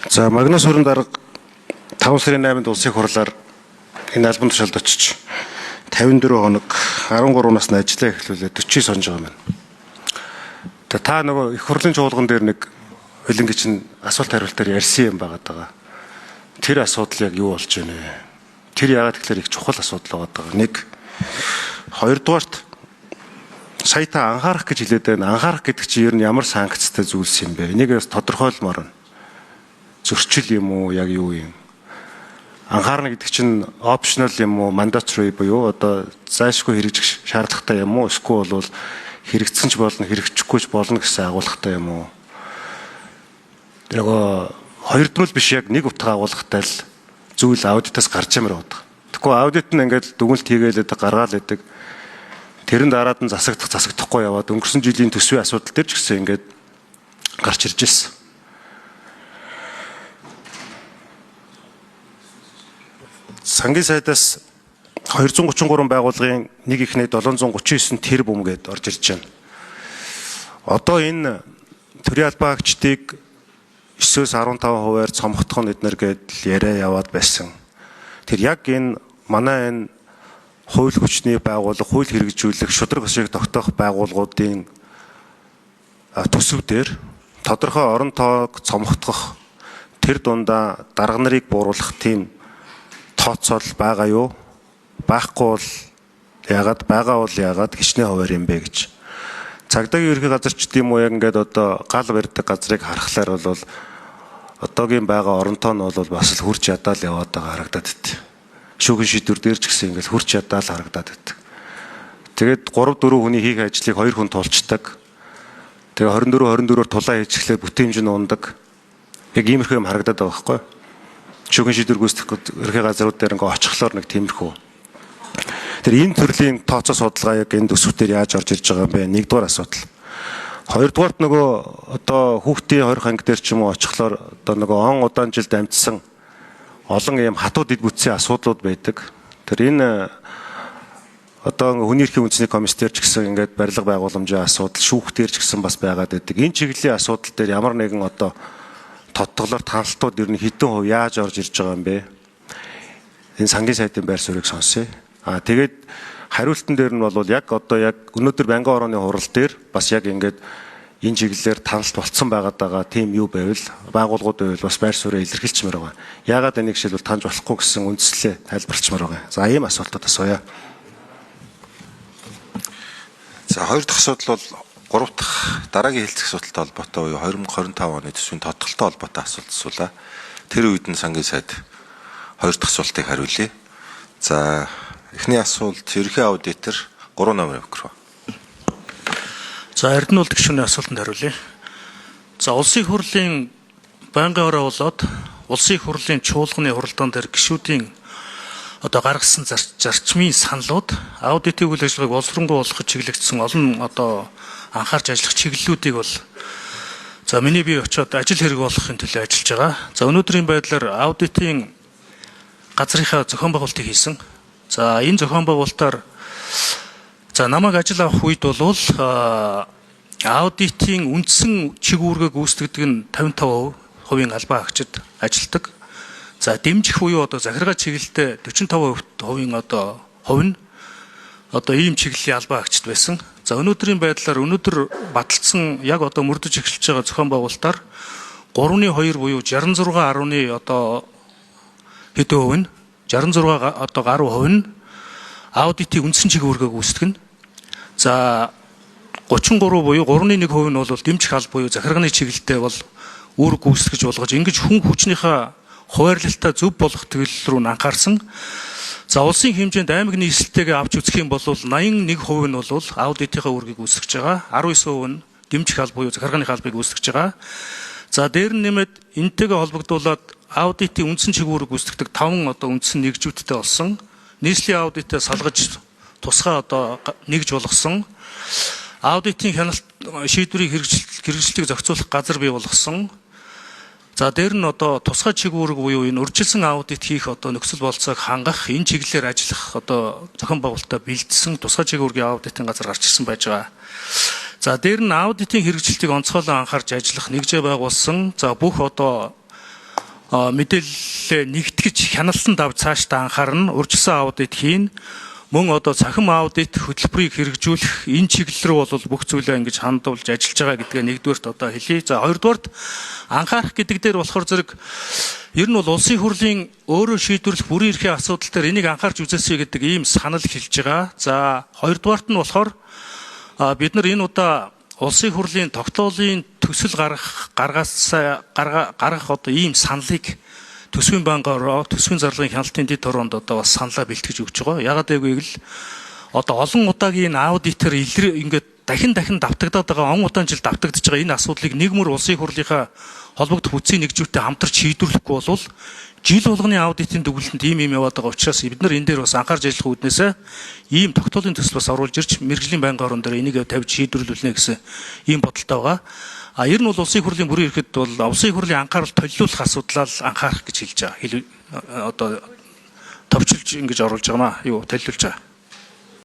За Магнус Хүрэн дарга 5 сарын 8-нд улсын хурлаар энэ албан тушаалд очиж 54 хоног 13 насны ажиллаа эхлүүлээд 40 сонж байгаа юм. Та нөгөө их хурлын чуулган дээр нэг хөлөнгө чинь асуулт хариултаар ярьсан юм байгаа. Тэр асуудал яг юу болж байна вэ? Тэр яагаад тэгэхээр их чухал асуудал байгаа. Нэг хоёрдугаарт сая та анхаарах гэж хэлээд байна. Анхаарах гэдэг чинь ер нь ямар санкцтай зүйлс юм бэ? Энийг бас тодорхойлмоор нь. Зөрчил юм уу, яг юу юм? Анхаарна гэдэг чинь optional юм уу, mandatory буюу одоо зайлшгүй хэрэгжих шаардлагатай юм уу? Эсвэл бол хэрэгцсэн ч болно, хэрэгжихгүй ч болно гэсэн агуулгатай юм уу? Нөгөө хоёрдмол биш яг нэг утга агуулгатай л зүйл аудитаас гарч ямар байдаг. Тэгэхгүй аудит нь ингээд дүгнэлт хийгээд гаргаал байдаг. Тэрэн дараад нь засагдахгүй яваад өнгөрсөн жилийн төсвийн асуудал дээр ч гэсэн ингээд гарч ирж ирсэн. Сангийн сайдаас 233 байгууллагын нэг ихний 739 тэрбум гээд орж ирж байна. Одоо энэ төрийн албаагчдыг 9-15%-аар цомготох нь эднэр гээд яриа яваад байсан. Тэр яг энэ манай энэ хууль хүчний байгууллага, хууль хэрэгжүүлэх, шудраг ашиг тогтоох байгууллагуудын төсөв дээр тодорхой орон тоог цомготох, тэр дундаа дарга нарыг бууруулах тийм тооцоол байгаа юу? Байхгүй бол яагаад, байгаа бол яагаад хичнээн хуваар юм бэ гэж. Цагдаагийн ерхий газар ч гэдэм үү яг ингээд одоо гал барьдаг газрыг харахаар бол одоогийн байгаа оронтоо нь бол бас л хурж ядаал яваад байгаа харагдаад байт. Шүүхийн шийдвэр дээр ч гэсэн ингээд хурж ядаал харагдаад байт. Тэгээд 3-4 хүний хийх ажлыг 2 хүн тулчдаг. Тэгээ 24-24-оор тулаа хийчихлээр бүтээмж нь ундаг. Яг иймэрхүү юм харагдаад байгаа байхгүй юу? Шүүхийн шийдвэр гүйцэтгэх ерхий газрууд дээр ингээд очихлоор нэг тиймэрхүү. Тэр энэ төрлийн тооцоо судалгаа яг энэ төсвүүдээр яаж орж ирж байгаа юм бэ? Нэгдүгээр асуудал. Хоёрдугаарт нөгөө одоо хүүхдийн 20 анги дээр ч юм уу очихлоор одоо нөгөө он удаан жилд амьдсан олон ийм хатууд эд бүтцийн асуудлууд байдаг. Тэр энэ одоо хүний эрхийн үндэсний комисс дээр ч гэсэн ингээд барилга байгууламжийн асуудал, шүүхтээр ч гэсэн бас байгаад байдаг. Энэ чиглэлийн асуудал дээр ямар нэгэн одоо тодтоглоор таналтууд ер нь хэдэн хувь яаж орж ирж байгаа юм бэ? Энэ сангийн сайдын байр суурийг сонсъё. Тэгээд хариултан дээр нь бол яг одоо яг өнөөдөр Банкны орооны хурал дээр бас яг ингээд энэ чиглэлээр таналт болцсон байгаа тийм юу байвал байгууллагууд байвал бас байр суурийг илэрхийлчмээр байгаа. Яагаад энийг жишээлбэл таньж болохгүй гэсэн үндслээ тайлбарлчмаар байгаа. За ийм асуултууд асууя. За хоёр дахь асуудал бол гурав дахь дараагийн хэлцэх асуудалтай холбоотой буюу 2025 оны төсвийн тодтолтой холбоотой асуулт асуулаа. Тэр үед нь сангийн сайд хоёр дахь асуултыг хариулъя. За эхний асуулт ерхий аудитор 3 номер микрофон. За Эрдэнэ улс гишүүний асуултанд хариулъя. За улсын хурлын байнгын ороо болоод улсын хурлын чуулганы хуралдаан дээр гишүүдийн одоо гаргасан зарчмын саналууд аудитын үйл ажиллагааг боловсронгуй болгоход чиглэгдсэн олон одоо анхаарч ажиллах чиглэлүүдийг бол за миний бие очиод ажил хэрэг болгохын төлөө ажиллаж байгаа. За өнөөдрийн байдлаар аудитын газрынхаа зохион байгуулалтыг хийсэн. За энэ зохион байгуулалтаар за намайг ажил авах үед бол аудитын үндсэн чиг үүргээ гүйцэтгэдэг нь 55% албан агчид ажилдаг. За дэмжих буюу одоо захиргаа чиглэлтэй 45% одоо хувь нь одоо ийм чиглэлийн албан агчид байсан. За өнөөдрийн байдлаар өнөөдөр баталсан яг одоо мөрдөж эхэлж байгаа зохион байгуулалтаар 3-2 буюу 66.10 одоо хэдэн хувь нь 66 одоо гаруй хувь нь аудитын үндсэн чиг үүргээ гүйцэтгэнэ. За 33 буюу 3.1% нь бол дэмжих алба буюу захиргааны чиглэлтэй бол үүрэг гүйцэтгэж болгож ингэж хүн хүчнийхээ хуваарлалтаа зөв болох төлөв рүү анхаарсан. За улсын хэмжээнд аймаг нийслэлтэйгээ авч үзэх юм бол 81% нь бол аудитынхаа үүргийг гүйцэтгэж байгаа. 19% нь дэмжих алба буюу захиргааны албыг гүйцэтгэж байгаа. За дээр нь нэмээд энэтэйгээ холбогдуулаад аудитын үндсэн чиг үүрэг гүйцэтгэдэг 5 одоо үндсэн нэгжүүдтэй болсон. Нийслэлийн аудитаа салгаж тусгай одоо нэгж болгосон. Аудитын хяналт шийдвэрийг хэрэгжилтийг зохицуулах газар бий болгосон. За дээр нь одоо тусгай чиг үүрэг буюу энэ урьдчилсан аудит хийх одоо нөхцөл болцоог хангах энэ чиглэлээр ажиллах одоо зохион байгуулалтаа бэлдсэн тусгай чиг үүргийн аудитын газар гарч ирсэн байж байгаа. За дээр нь аудитын хэрэгжилтийг онцгойлон анхаарч ажиллах нэгжээ байгуулсан. За бүх одоо мэдээлэлээ нэгтгэж хяналтанд авч цаашдаа анхаарна, урьдчилан аудит хийн, мөн одоо цахим аудит хөтөлбөрийг хэрэгжүүлэх энэ чиглэл рүү бол бүх зүйлээ ингэж хандуулж ажиллаж байгаа гэдгээ нэгдүгээрт одоо хэлье. За хоёрдугаарт анхаарах гэдэг дээр болохоор зэрэг ер нь бол улсын хурлын өөрөө шийдвэрлэх бүрэн эрхийн асуудал дээр энийг анхаарч үзээсэй гэдэг ийм санал хэлж байгаа. За хоёрдугаарт нь болохоор бид нар энэ удаа улсын хурлын тогтоолын төсөл гаргах одоо ийм саналыг төсвийн банкаараа төсвийн зарлагын хяналтын дэд хороонд одоо бас саналаа бэлтгэж өгч байгаа. Ягаад гэвэл одоо олон удаагийн аудитор ингээд дахин давтагдаад байгаа, он удаан жил давтагдж байгаа энэ асуудлыг нэгмөр улсын хурлынхаа холбогдох үтсийн нэгжүүтэй хамтарч шийдвэрлэхгүй бол жил болгоны аудитын дүгнэлтэнд ийм яваад байгаа учраас бид нар энэ дээр бас анхаарч ажиллах үүднээсээ ийм тогтоолын төсөл бас оруулж ирж мэрэгжлийн банкны орон дээр энийг тавьж шийдвэрлүүлнэ гэсэн ийм бодолтой байгаа. Ер нь бол улсын хурлын бүрэн эрхэд бол улсын хурлын анхаарал толиулах асуудлаа л анхаарах гэж хэлж байгаа. Одоо товчилж ингэж оруулж байгаа маа. Юу толиулж байгаа.